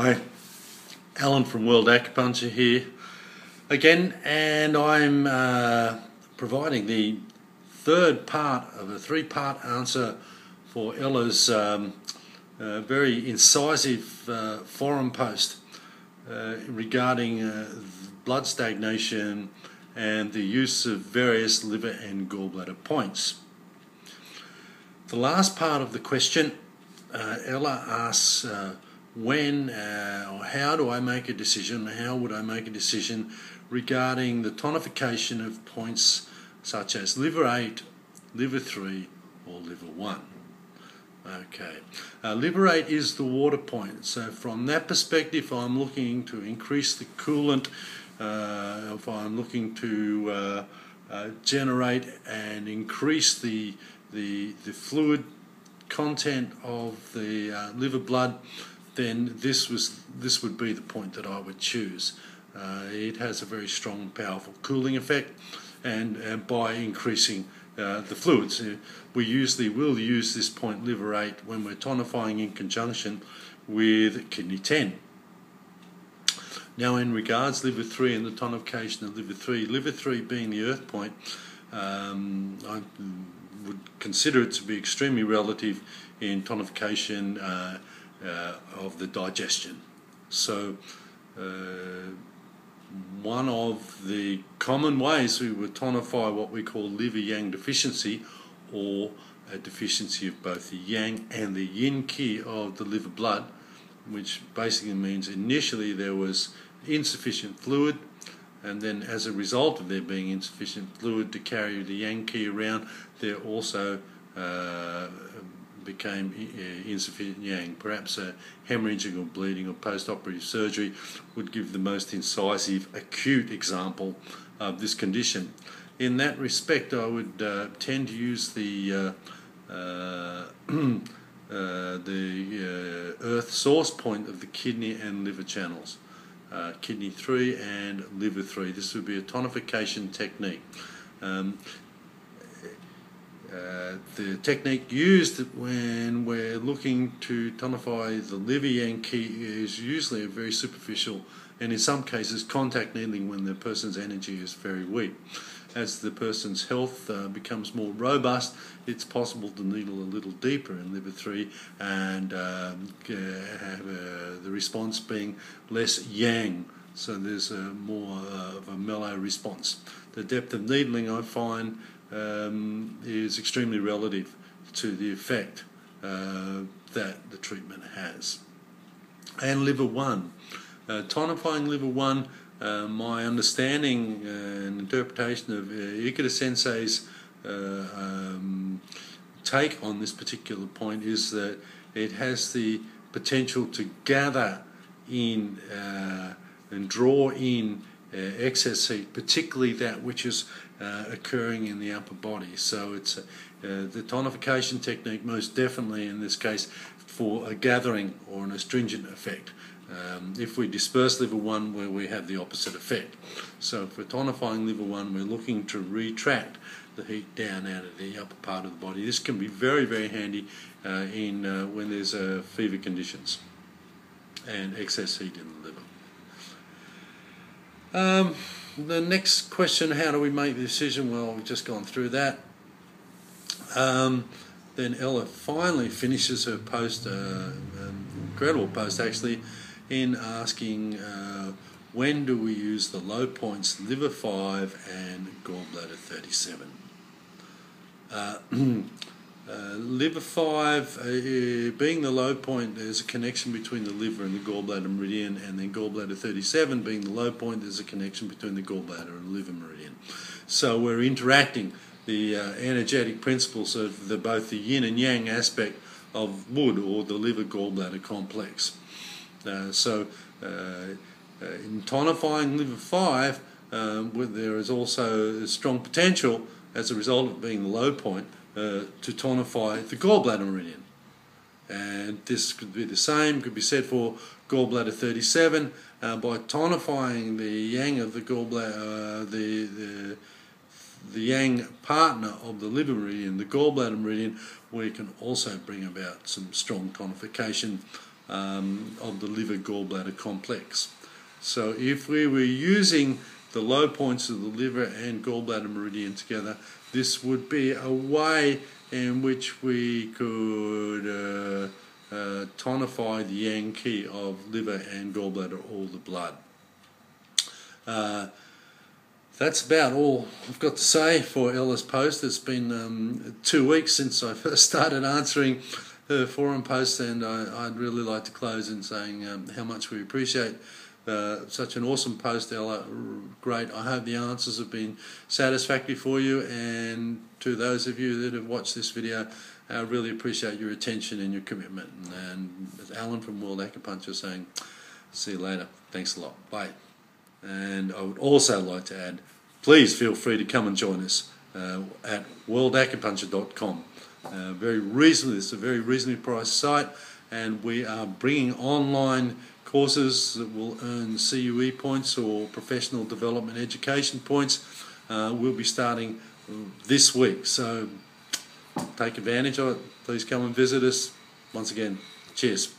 Hi, Alan from World Acupuncture here again, and I'm providing the third part of a three-part answer for Ella's very incisive forum post regarding blood stagnation and the use of various liver and gallbladder points. The last part of the question, Ella asks when or how do I make a decision, how would I make a decision regarding the tonification of points such as liver 8, liver 3 or liver 1. Okay, liver 8 is the water point, so from that perspective I'm looking to increase the coolant, if I'm looking to generate and increase the fluid content of the liver blood, then this would be the point that I would choose. It has a very strong, powerful cooling effect, and by increasing the fluids, we usually will use this point, liver 8, when we're tonifying in conjunction with kidney 10. Now, in regards liver 3 and the tonification of liver 3 being the earth point, I would consider it to be extremely relative in tonification of the digestion. So one of the common ways we would tonify what we call liver yang deficiency, or a deficiency of both the yang and the yin qi of the liver blood, which basically means initially there was insufficient fluid, and then as a result of there being insufficient fluid to carry the yang qi around, there also became insufficient yang. Perhaps a hemorrhaging or bleeding or post-operative surgery would give the most incisive, acute example of this condition. In that respect, I would tend to use the earth source point of the kidney and liver channels, kidney 3 and liver 3. This would be a tonification technique. The technique used when we're looking to tonify the liver yang qi is usually a very superficial, and in some cases contact needling when the person's energy is very weak. As the person's health becomes more robust, it's possible to needle a little deeper in liver 3 and have the response being less yang, so there's more of a mellow response. The depth of needling, I find, is extremely relative to the effect that the treatment has. And liver 1, tonifying liver 1, my understanding and interpretation of Ikeda Sensei's take on this particular point is that it has the potential to gather in and draw in excess heat, particularly that which is occurring in the upper body. So it's the tonification technique most definitely in this case for a gathering or an astringent effect. If we disperse liver 1, where we have the opposite effect. So if we're tonifying liver 1, we're looking to retract the heat down out of the upper part of the body. This can be very, very handy when there's fever conditions and excess heat in the liver. The next question, how do we make the decision? Well, we've just gone through that. Then Ella finally finishes her post, incredible post actually, in asking when do we use the low points liver 5 and gallbladder 37. Liver 5 being the low point, there's a connection between the liver and the gallbladder meridian, and then gallbladder 37 being the low point, there's a connection between the gallbladder and liver meridian. So we're interacting the energetic principles of both the yin and yang aspect of wood, or the liver gallbladder complex. In tonifying liver 5, there is also a strong potential, as a result of being the low point, to tonify the gallbladder meridian. And this could be the same, could be said for gallbladder 37. By tonifying the yang of the gallbladder, the yang partner of the liver meridian, the gallbladder meridian, we can also bring about some strong tonification of the liver gallbladder complex. So if we were using the low points of the liver and gallbladder meridian together, this would be a way in which we could tonify the yang qi of liver and gallbladder, all the blood. That's about all I've got to say for Ella's post. It's been 2 weeks since I first started answering her forum posts, and I'd really like to close in saying how much we appreciate such an awesome post, Ella. Great. I hope the answers have been satisfactory for you, and to those of you that have watched this video, I really appreciate your attention and your commitment. And Alan from World Acupuncture saying, see you later. Thanks a lot. Bye. And I would also like to add, please feel free to come and join us at worldacupuncture.com. Very reasonably, it's a very reasonably priced site, and we are bringing online courses that will earn CUE points or professional development education points. We'll be starting this week, so take advantage of it. Please come and visit us. Once again, cheers.